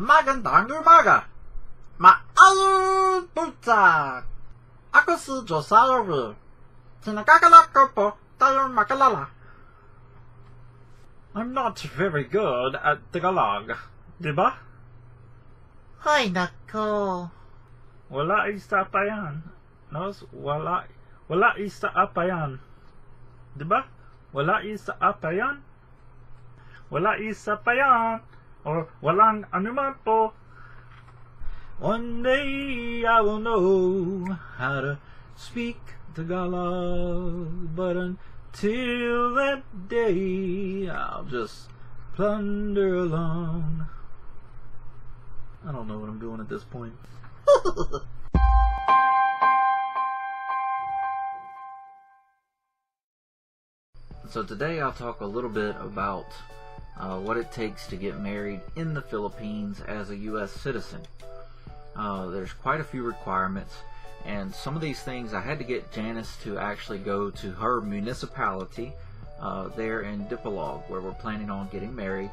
Magandang umaga, maayong buntag. Ako si Josiah Weir. Kinakagalak ko po tayong makalala. I'm not very good at Tagalog, di ba? Ay, nako. Wala isa pa yan. No, wala isa pa yan. Di ba? Wala isa pa yan. Wala isa pa yan. Or walang anuman po. One day I will know how to speak Tagalog, but until that day I'll just plunder along. I don't know what I'm doing at this point. So today I'll talk a little bit about what it takes to get married in the Philippines as a U.S. citizen. There's quite a few requirements, and some of these things I had to get Janice to actually go to her municipality there in Dipolog, where we're planning on getting married,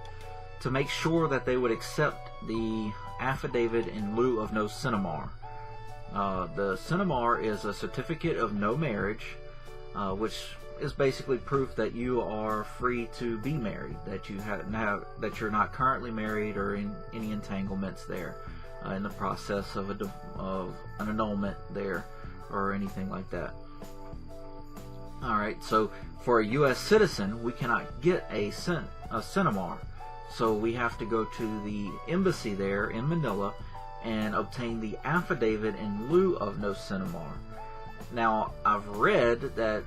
to make sure that they would accept the Affidavit in Lieu of no CENOMAR. The CENOMAR is a certificate of no marriage, which is basically proof that you are free to be married, that you're not currently married or in any entanglements there in the process of an annulment there or anything like that. Alright, so for a U.S. citizen, we cannot get a CENOMAR, so we have to go to the embassy there in Manila and obtain the Affidavit in Lieu of no CENOMAR. Now, I've read that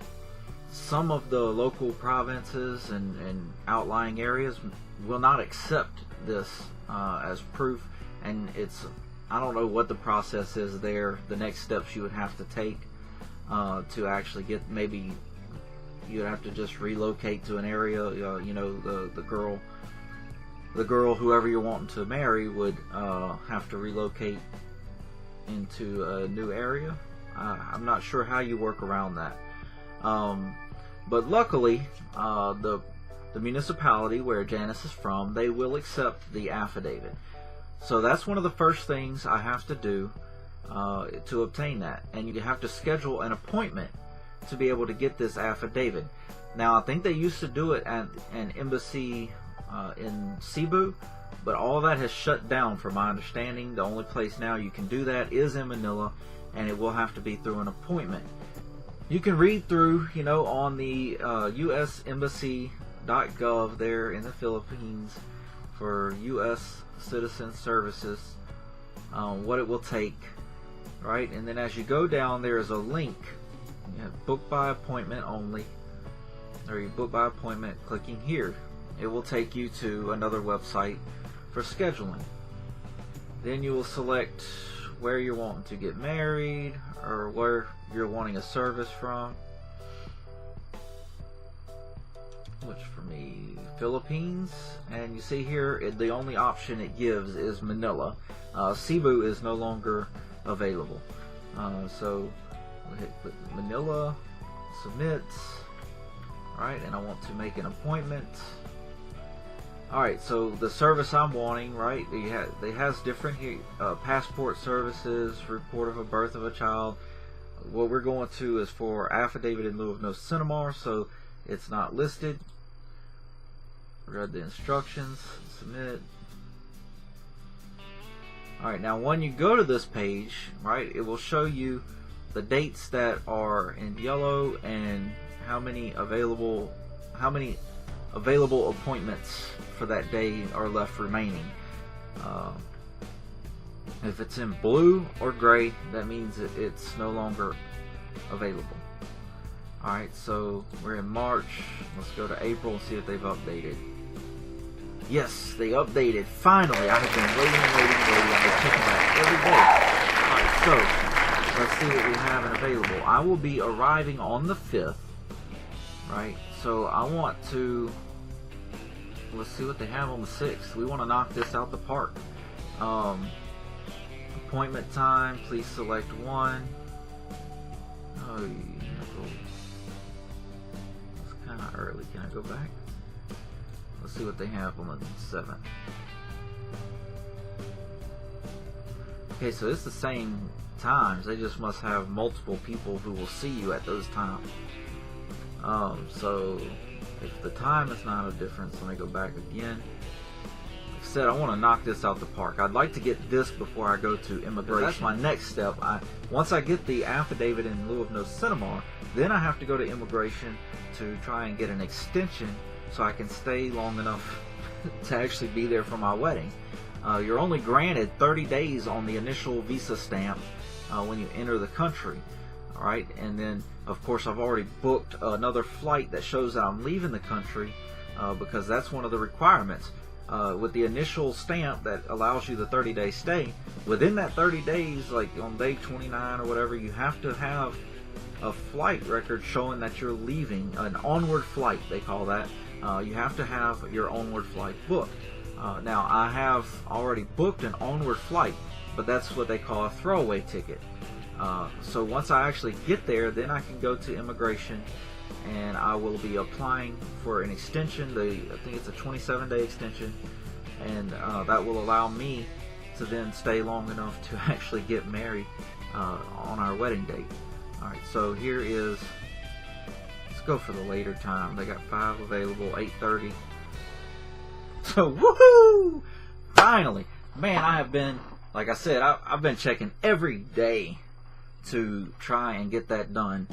some of the local provinces and outlying areas will not accept this as proof, and I don't know what the process is there, the next steps you would have to take to actually get, maybe you'd have to just relocate to an area, the girl whoever you're wanting to marry would have to relocate into a new area. I'm not sure how you work around that. But luckily, the municipality where Janice is from, they will accept the affidavit. So that's one of the first things I have to do to obtain that. And you have to schedule an appointment to be able to get this affidavit. Now, I think they used to do it at an embassy in Cebu, but all that has shut down from my understanding. The only place now you can do that is in Manila, and it will have to be through an appointment. You can read through, on the usembassy.gov there in the Philippines for U.S. citizen services, what it will take, right? And then as you go down, there is a link. You have book by appointment only, or you book by appointment clicking here. It will take you to another website for scheduling. Then you will select where you're wanting to get married or where you're wanting a service from, which for me, Philippines. And you see here, the only option it gives is Manila. Cebu is no longer available. So we'll hit Manila, submit. Alright, and I want to make an appointment. Alright, so the service I'm wanting, right, it has different passport services, report of a birth of a child. What we're going to is for Affidavit in Lieu of no CENOMAR, so it's not listed. Read the instructions, submit. Alright, now when you go to this page, right, it will show you the dates that are in yellow and how many available appointments for that day are left remaining. If it's in blue or gray, that means that it's no longer available. Alright, so we're in March. Let's go to April and see if they've updated. Yes, they updated. Finally, I have been waiting. I've been checking that every day. Alright, so let's see what we have available. I will be arriving on the 5th. Right, so I want to, let's see what they have on the 6th. We want to knock this out the park. Appointment time, please select one. Oh, it's kind of early. Can I go back? Let's see what they have on the 7th. Okay, so it's the same times. They just must have multiple people who will see you at those times. So if the time is not a difference, let me go back again. Like I said, I want to knock this out the park. I'd like to get this before I go to immigration. That's my next step. Once I get the affidavit in lieu of no CENOMAR, then I have to go to immigration to try and get an extension so I can stay long enough to actually be there for my wedding. You're only granted 30 days on the initial visa stamp when you enter the country. Alright, and then of course I've already booked another flight that shows that I'm leaving the country because that's one of the requirements. With the initial stamp that allows you the 30-day stay, within that 30 days, like on day 29 or whatever, you have to have a flight record showing that you're leaving, an onward flight they call that. You have to have your onward flight booked. Now I have already booked an onward flight, but that's what they call a throwaway ticket. So once I actually get there, then I can go to immigration and I will be applying for an extension. I think it's a 27-day extension, and that will allow me to then stay long enough to actually get married on our wedding date. Alright, so here is, let's go for the later time. They got 5 available, 8:30. So woohoo! Finally! Man, I have been, like I said, I've been checking every day to try and get that done.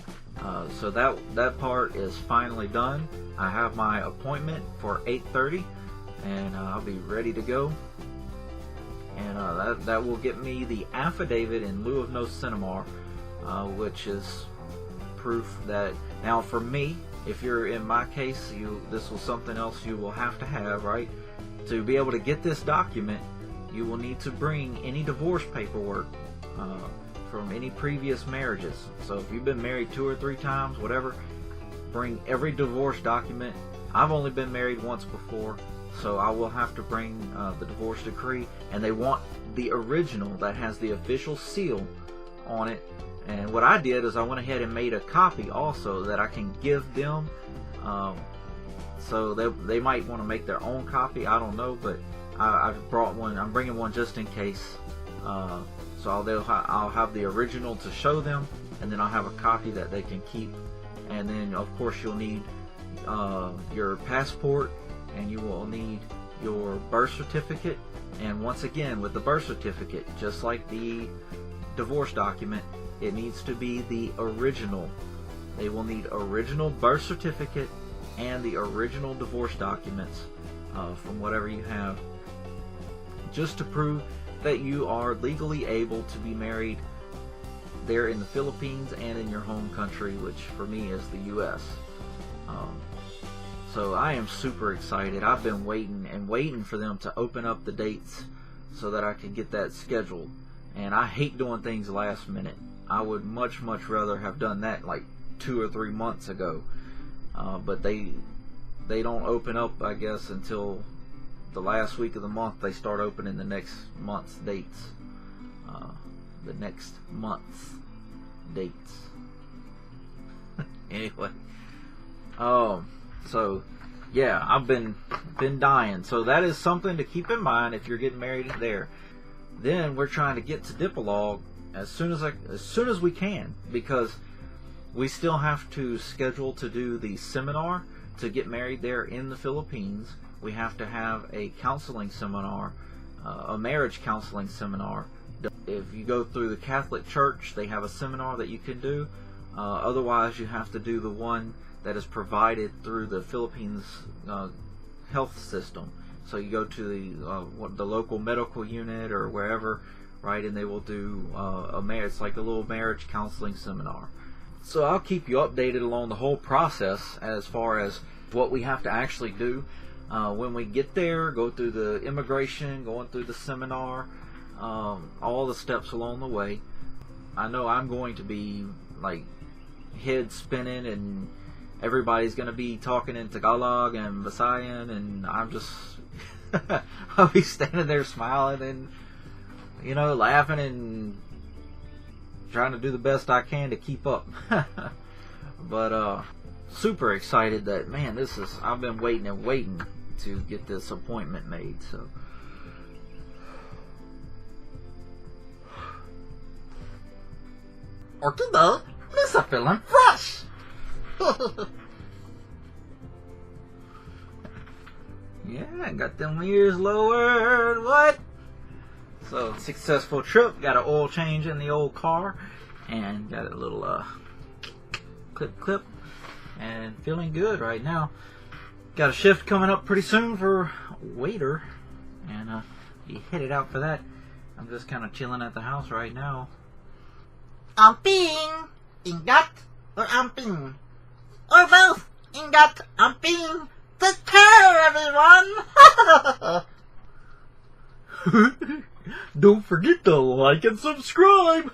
So that part is finally done. I have my appointment for 8:30, and I'll be ready to go. And that will get me the affidavit in lieu of no CENOMAR, which is proof that, now for me, if you're in my case, this was something else you will have to have, right? To be able to get this document, you will need to bring any divorce paperwork from any previous marriages. So if you've been married 2 or 3 times, whatever, bring every divorce document. I've only been married once before, so I will have to bring the divorce decree, and they want the original that has the official seal on it. And what I did is I went ahead and made a copy also that I can give them. So they might want to make their own copy, I don't know, but I've brought one. I'm bringing one just in case. So I'll have the original to show them, and then I'll have a copy that they can keep. And then of course you'll need your passport, and you will need your birth certificate. And once again, with the birth certificate, just like the divorce document, it needs to be the original. They will need original birth certificate and the original divorce documents from whatever you have, just to prove that you are legally able to be married there in the Philippines and in your home country, which for me is the U.S. So I am super excited. I've been waiting for them to open up the dates so that I can get that scheduled. And I hate doing things last minute. I would much rather have done that like 2 or 3 months ago. But they don't open up, I guess, until the last week of the month. They start opening the next month's dates. The next month's dates. Anyway. So yeah, I've been dying. So that is something to keep in mind if you're getting married there. Then we're trying to get to Dipolog as soon as we can, because we still have to schedule to do the seminar to get married there in the Philippines. We have to have a counseling seminar, a marriage counseling seminar. If you go through the Catholic Church, they have a seminar that you can do. Otherwise, you have to do the one that is provided through the Philippines health system. So you go to the local medical unit or wherever, right, and they will do it's like a little marriage counseling seminar. So I'll keep you updated along the whole process as far as what we have to actually do when we get there, go through the immigration, going through the seminar, all the steps along the way. I know I'm going to be like head spinning, and everybody's going to be talking in Tagalog and Visayan, and I'm just I'll be standing there smiling and, you know, laughing and trying to do the best I can to keep up. But super excited that, man, I've been waiting to get this appointment made. So Or today, Lisa feeling fresh. Yeah, got them ears lowered. What? So, successful trip. Got an oil change in the old car. And got a little clip. And feeling good right now. Got a shift coming up pretty soon for waiter. And be headed out for that. I'm just kind of chilling at the house right now. Amping! Ingat or amping? Or both! Ingat, amping! Take care, everyone! Don't forget to like and subscribe.